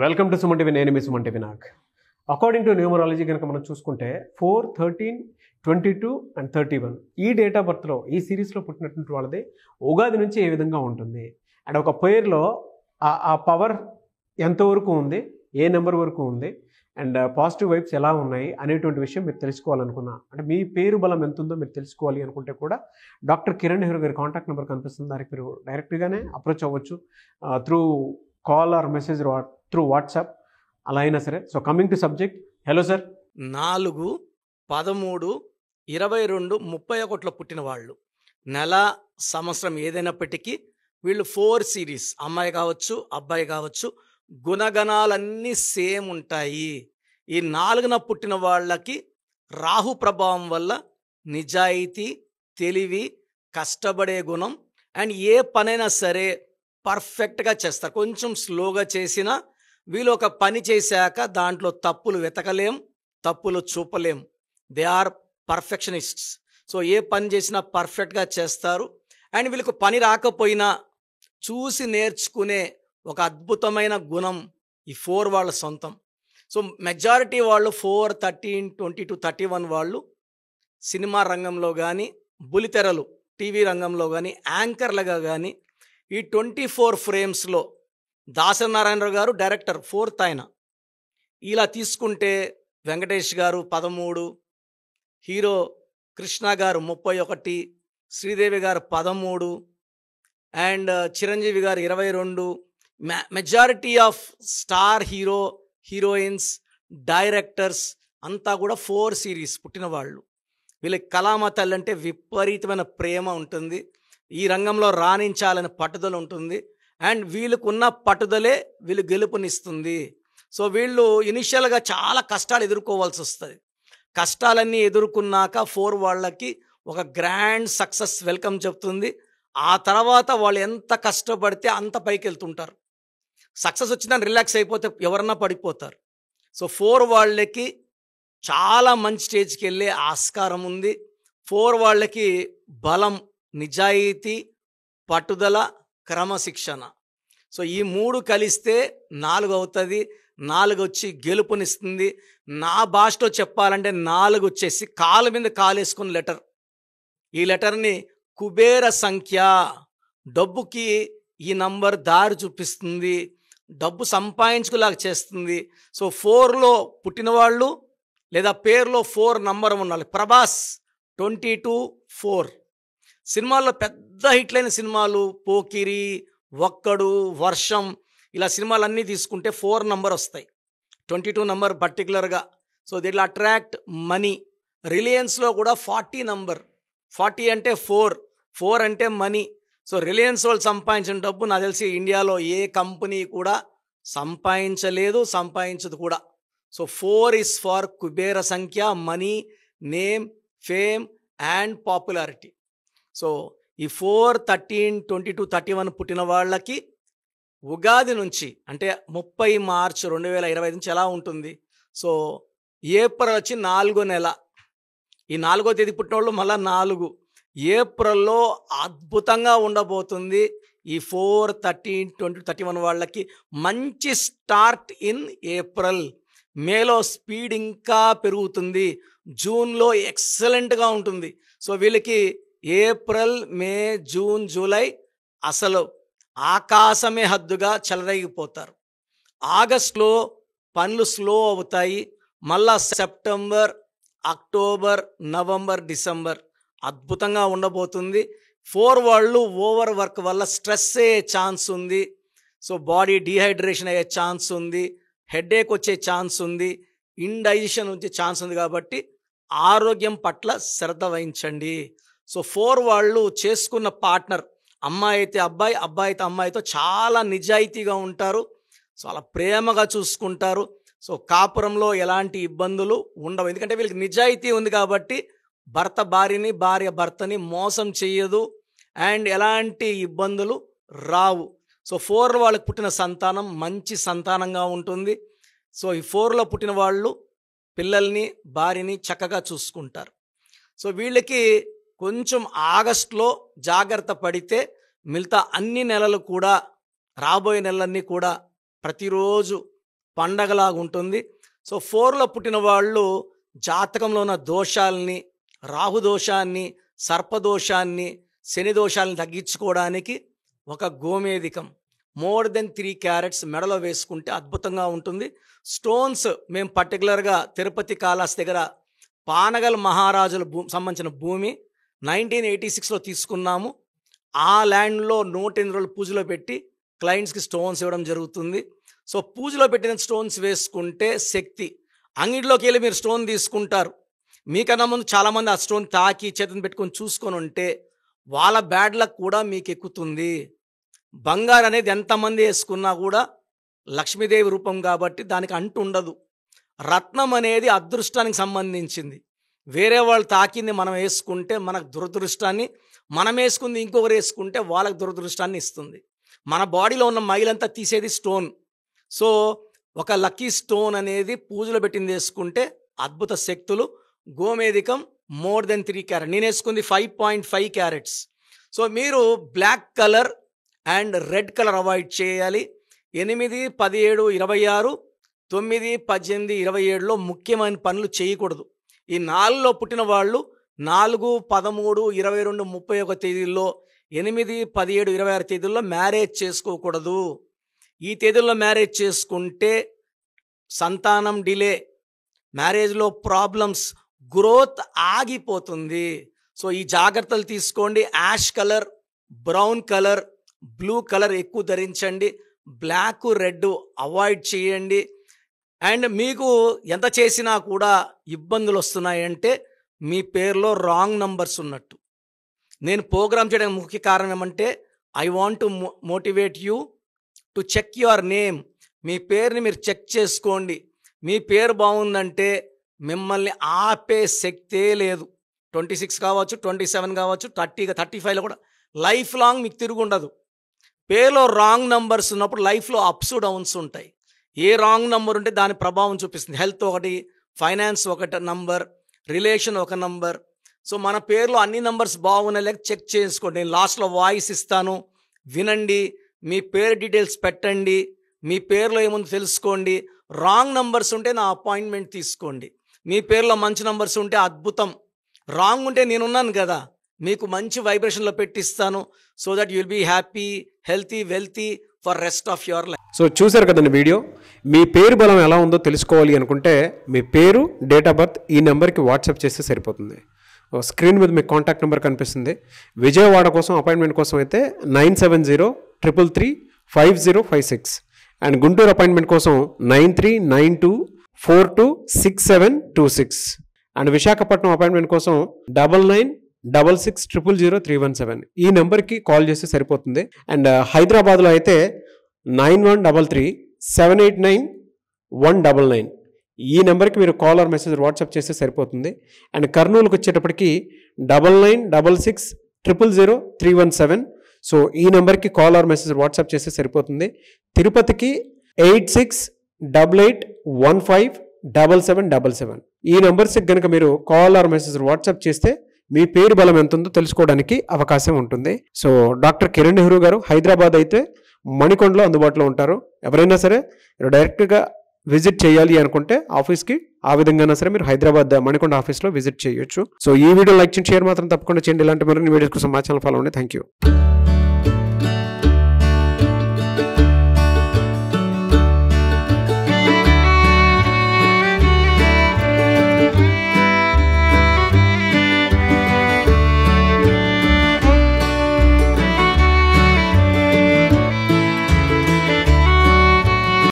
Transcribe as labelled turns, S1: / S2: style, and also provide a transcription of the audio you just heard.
S1: Welcome to Suman TV. నేను మీ Suman TV. According to numerology కనుక మనం చూసుకుంటే 4, 13, 22 అండ్ 31 ఈ డేట్ ఆఫ్ బర్త్లో ఈ సిరీస్లో పుట్టినటువంటి వాళ్ళది ఉగాది నుంచి ఏ విధంగా ఉంటుంది అండ్ ఒక పేరులో ఆ పవర్ ఎంతవరకు ఉంది, ఏ నెంబర్ వరకు ఉంది అండ్ పాజిటివ్ వైబ్స్ ఎలా ఉన్నాయి అనేటువంటి విషయం మీరు తెలుసుకోవాలనుకున్నా, అంటే మీ పేరు బలం ఎంత ఉందో మీరు తెలుసుకోవాలి అనుకుంటే కూడా డాక్టర్ కిరణ్ నెహ్రూ గారి కాంటాక్ట్ నెంబర్ కనిపిస్తుంది. దానికి మీరు డైరెక్ట్గానే అప్రోచ్ అవ్వచ్చు through call or message through WhatsApp అలా అయినా సరే. So coming to subject, hello sir.
S2: 4, 13, 22, 31లో పుట్టిన వాళ్ళు, నెల సంవత్సరం ఏదైనప్పటికీ వీళ్ళు 4 సిరీస్, అమ్మాయి కావచ్చు అబ్బాయి కావచ్చు, గుణగణాలన్నీ సేమ్ ఉంటాయి. ఈ 4న పుట్టిన వాళ్ళకి రాహు ప్రభావం వల్ల నిజాయితీ, తెలివి, కష్టపడే గుణం అండ్ ఏ పనైనా సరే పర్ఫెక్ట్గా చేస్తారు. కొంచెం స్లోగా చేసినా వీళ్ళు ఒక పని చేశాక దాంట్లో తప్పులు వెతకలేం, తప్పులు చూపలేం. They are perfectionists. సో ఏ పని చేసినా పర్ఫెక్ట్గా చేస్తారు. అండ్ వీళ్ళకు పని రాకపోయినా చూసి నేర్చుకునే ఒక అద్భుతమైన గుణం ఈ 4 వాళ్ళ సొంతం. సో మెజారిటీ వాళ్ళు 4, 13, 22, 31 వాళ్ళు సినిమా రంగంలో కానీ, బులితెరలు టీవీ రంగంలో కానీ, యాంకర్లుగా కానీ ఈ 24 ఫ్రేమ్స్లో దాసనారాయణరావు గారు డైరెక్టర్, 4th ఆయన. ఇలా తీసుకుంటే వెంకటేష్ గారు 13, హీరో కృష్ణ గారు 31, శ్రీదేవి గారు 13 అండ్ చిరంజీవి గారు 22. Majority of star heroines, directors అంతా కూడా 4 సిరీస్ పుట్టిన వాళ్ళు. వీళ్ళకి కళామ తల్లి అంటే విపరీతమైన ప్రేమ ఉంటుంది, ఈ రంగంలో రాణించాలని పట్టుదల ఉంటుంది అండ్ వీళ్ళకున్న పట్టుదలే వీళ్ళు గెలుపునిస్తుంది. సో వీళ్ళు ఇనిషియల్గా చాలా కష్టాలు ఎదుర్కోవాల్సి వస్తుంది. కష్టాలన్నీ ఎదుర్కొన్నాక 4 వాళ్ళకి ఒక గ్రాండ్ సక్సెస్ వెల్కమ్ చెప్తుంది. ఆ తర్వాత వాళ్ళు ఎంత కష్టపడితే అంత పైకి వెళ్తుంటారు. సక్సెస్ వచ్చిందని రిలాక్స్ అయిపోతే ఎవరన్నా పడిపోతారు. సో 4 వాళ్ళకి చాలా మంచి స్టేజ్కి వెళ్ళే ఆస్కారం ఉంది. 4 వాళ్ళకి బలం, నిజాయితీ, పట్టుదల, క్రమశిక్షణ. సో ఈ 3 కలిస్తే 4 అవుతుంది. 4 వచ్చి గెలుపునిస్తుంది. నా భాషలో చెప్పాలంటే 4 వచ్చేసి కాలు మీద కాలేసుకున్న లెటర్. ఈ లెటర్ని కుబేర సంఖ్య, డబ్బుకి ఈ నంబర్ దారి చూపిస్తుంది, డబ్బు సంపాదించుకులాగా చేస్తుంది. సో 4లో పుట్టిన వాళ్ళు లేదా పేరులో 4 నంబర్ ఉన్న ప్రభాస్ 22, 4. సినిమాల్లో పెద్ద హిట్లైన సినిమాలు పోకిరి, ఒక్కడు, వర్షం ఇలా సినిమాలన్నీ తీసుకుంటే 4 నంబర్ వస్తాయి, 22 నంబర్ పర్టికులర్గా. So that will attract money. రిలయన్స్లో కూడా 40 నంబర్, 40 అంటే 4 అంటే మనీ. సో రిలయన్స్ వాళ్ళు సంపాదించిన డబ్బు నాకు తెలిసి ఇండియాలో ఏ కంపెనీ కూడా సంపాదించలేదు, సంపాదించదు కూడా. సో 4 is ఫర్ కుబేర సంఖ్య, money, name, fame and popularity. So ఈ 4, 13, 22, 31 పుట్టిన వాళ్ళకి ఉగాది నుంచి అంటే 30 మార్చ్ 2025 నుంచి ఎలా ఉంటుంది? సో ఏప్రిల్ వచ్చి 4వ నెల. ఈ 4వ తేదీ పుట్టిన వాళ్ళు మళ్ళీ 4 ఏప్రిల్లో అద్భుతంగా ఉండబోతుంది. ఈ 4, 13, 20, 31 వాళ్ళకి మంచి స్టార్ట్ ఇన్ ఏప్రిల్. మేలో స్పీడ్ ఇంకా పెరుగుతుంది, జూన్లో ఎక్సలెంట్గా ఉంటుంది. సో వీళ్ళకి ఏప్రిల్, మే, జూన్, జూలై అసలు ఆకాశమే హద్దుగా చెలరేగిపోతారు. ఆగస్టులో పనులు స్లో అవుతాయి. మళ్ళా సెప్టెంబర్, అక్టోబర్, నవంబర్, డిసెంబర్ అద్భుతంగా ఉండబోతుంది. 4 వాళ్ళు ఓవర్ వర్క్ వల్ల స్ట్రెస్ అయ్యే ఛాన్స్ ఉంది. సో బాడీ డీహైడ్రేషన్ అయ్యే ఛాన్స్ ఉంది, హెడేక్ వచ్చే ఛాన్స్ ఉంది, ఇండైజెషన్ వచ్చే ఛాన్స్ ఉంది. కాబట్టి ఆరోగ్యం పట్ల శ్రద్ధ వహించండి. సో 4 వాళ్ళు చేసుకున్న పార్ట్నర్, అమ్మాయి అయితే అబ్బాయి, అబ్బాయి అయితే అమ్మాయితో చాలా నిజాయితీగా ఉంటారు, చాలా ప్రేమగా చూసుకుంటారు. సో కాపురంలో ఎలాంటి ఇబ్బందులు ఉండవు, ఎందుకంటే వీళ్ళకి నిజాయితీ ఉంది కాబట్టి భర్త భార్యని, భార్య భర్తని మోసం చేయదు అండ్ ఎలాంటి ఇబ్బందులు రావు. సో 4 వాళ్ళకి పుట్టిన సంతానం మంచి సంతానంగా ఉంటుంది. సో ఈ 4లో పుట్టిన వాళ్ళు పిల్లల్ని, భార్యని చక్కగా చూసుకుంటారు. సో వీళ్ళకి కొంచెం ఆగస్టులో జాగ్రత్త పడితే మిగతా అన్ని నెలలు కూడా, రాబోయే నెలలన్నీ కూడా ప్రతిరోజు పండగలాగా ఉంటుంది. సో 4లో పుట్టిన వాళ్ళు జాతకంలో ఉన్న దోషాలని, రాహుదోషాన్ని, సర్పదోషాన్ని, శని దోషాలను తగ్గించుకోవడానికి ఒక గోమేధికం మోర్ దెన్ 3 క్యారెట్స్ మెడలో వేసుకుంటే అద్భుతంగా ఉంటుంది. స్టోన్స్ మేము పర్టికులర్గా తిరుపతి కాళహస్తి దగ్గర పానగల్ మహారాజుల సంబంధించిన భూమి 1986లో తీసుకున్నాము. ఆ ల్యాండ్లో 108 రోజులు పూజలో పెట్టి క్లయింట్స్కి స్టోన్స్ ఇవ్వడం జరుగుతుంది. సో పూజలో పెట్టిన స్టోన్స్ వేసుకుంటే శక్తి. అంగిడిలోకి వెళ్ళి మీరు స్టోన్ తీసుకుంటారు, మీకన్నా ముందు చాలామంది ఆ స్టోన్ తాకి చేతిని పెట్టుకొని చూసుకొని ఉంటే వాళ్ళ బ్యాడ్ లక్ కూడా మీకు ఎక్కుతుంది. బంగారు అనేది ఎంతమంది వేసుకున్నా కూడా లక్ష్మీదేవి రూపం కాబట్టి దానికి అంటు ఉండదు. రత్నం అనేది అదృష్టానికి సంబంధించింది. వేరే వాళ్ళు తాకింది మనం వేసుకుంటే మనకు దురదృష్టాన్ని, మనం వేసుకుంది ఇంకొకరు వేసుకుంటే వాళ్ళకి దురదృష్టాన్ని ఇస్తుంది. మన బాడీలో ఉన్న మైలంతా తీసేది స్టోన్. సో ఒక లక్కీ స్టోన్ అనేది పూజలో పెట్టింది వేసుకుంటే అద్భుత శక్తులు. గోమేధికం మోర్ దెన్ 3 క్యారెట్, నేను వేసుకుంది 5.5 క్యారెట్స్. సో మీరు black colour and red colour avoid చేయాలి. 8, 17, 26, 9, 18, 27లో ముఖ్యమైన పనులు చేయకూడదు. ఈ 4లో పుట్టిన వాళ్ళు 4, 13, 22, 31 తేదీల్లో, 8, 17, 26 తేదీల్లో మ్యారేజ్ చేసుకోకూడదు. ఈ తేదీల్లో మ్యారేజ్ చేసుకుంటే సంతానం డిలే, మ్యారేజ్లో ప్రాబ్లమ్స్, గ్రోత్ ఆగిపోతుంది. సో ఈ జాగ్రత్తలు తీసుకోండి. Ash colour, brown colour, blue colour ఎక్కువ ధరించండి. బ్లాక్, రెడ్ అవాయిడ్ చేయండి. అండ్ మీకు ఎంత చేసినా కూడా ఇబ్బందులు వస్తున్నాయంటే మీ పేరులో రాంగ్ నంబర్స్ ఉన్నట్టు. నేను ప్రోగ్రామ్ చేయడానికి ముఖ్య కారణం ఏమంటే I want to motivate you to check your name. మీ పేరుని మీరు చెక్ చేసుకోండి. మీ పేరు బాగుందంటే మిమ్మల్ని ఆపే శక్తే లేదు. 26 కావచ్చు, 27 కావచ్చు, 30, 35లో కూడా లైఫ్ లాంగ్ మీకు తిరుగుండదు. పేరులో రాంగ్ నంబర్స్ ఉన్నప్పుడు లైఫ్లో అప్స్ డౌన్స్ ఉంటాయి. ఏ రాంగ్ నంబర్ ఉంటే దాని ప్రభావం చూపిస్తుంది. హెల్త్ ఒకటి, ఫైనాన్స్ ఒక నంబర్, రిలేషన్ ఒక నంబర్. సో మన పేరులో అన్ని నంబర్స్ బాగున్నాయి లేక చెక్ చేసుకోండి. నేను లాస్ట్లో వాయిస్ ఇస్తాను, వినండి. మీ పేరు డీటెయిల్స్ పెట్టండి, మీ పేరులో ఏముందో తెలుసుకోండి. రాంగ్ నంబర్స్ ఉంటే నా అపాయింట్మెంట్ తీసుకోండి. మీ పేరులో మంచి నంబర్స్ ఉంటే అద్భుతం. రాంగ్ ఉంటే నేనున్నాను కదా, మీకు మంచి వైబ్రేషన్లో పెట్టిస్తాను. So that you'll be happy, healthy, wealthy for rest of your life.
S1: So చూశారు కదండి వీడియో. మీ పేరు బలం ఎలా ఉందో తెలుసుకోవాలి అనుకుంటే మీ పేరు, డేట్ ఆఫ్ బర్త్ ఈ నెంబర్కి వాట్సాప్ చేస్తే సరిపోతుంది. స్క్రీన్ మీద మీకు కాంటాక్ట్ నెంబర్ కనిపిస్తుంది. విజయవాడ కోసం అపాయింట్మెంట్ కోసం అయితే 9703335056 అండ్ గుంటూరు అపాయింట్మెంట్ కోసం 9392426726 అండ్ విశాఖపట్నం అపాయింట్మెంట్ కోసం 9966600317 ఈ నెంబర్కి కాల్ చేస్తే సరిపోతుంది. అండ్ హైదరాబాద్లో అయితే 9133789199 ఈ నెంబర్కి మీరు కాల్ ఆర్ మెసేజ్ వాట్సాప్ చేస్తే సరిపోతుంది. అండ్ కర్నూలుకి వచ్చేటప్పటికి 9966000317 సో ఈ నెంబర్కి కాల్ ఆర్ మెసేజ్ వాట్సాప్ చేస్తే సరిపోతుంది. తిరుపతికి 8688157777 ఈ నెంబర్స్కి కనుక మీరు కాల్ ఆర్ మెసేజ్ వాట్సాప్ చేస్తే మీ పేరు బలం ఎంత ఉందో తెలుసుకోవడానికి అవకాశం ఉంటుంది. సో డాక్టర్ కిరణ్ నెహ్రూ గారు హైదరాబాద్ అయితే మణికొండలో అందుబాటులో ఉంటారు. ఎవరైనా సరే డైరెక్ట్గా విజిట్ చేయాలి అనుకుంటే ఆఫీస్కి ఆ విధంగా సరే మీరు హైదరాబాద్ మణికొండ ఆఫీస్లో విజిట్ చేయొచ్చు. సో ఈ వీడియో లైక్ చేయండి, షేర్ మాత్రం తప్పకుండా చేయండి. ఇలాంటి మరిన్ని వీడియోస్ కోసం మా ఛానల్ ఫాలో అవ్వండి. Thank you.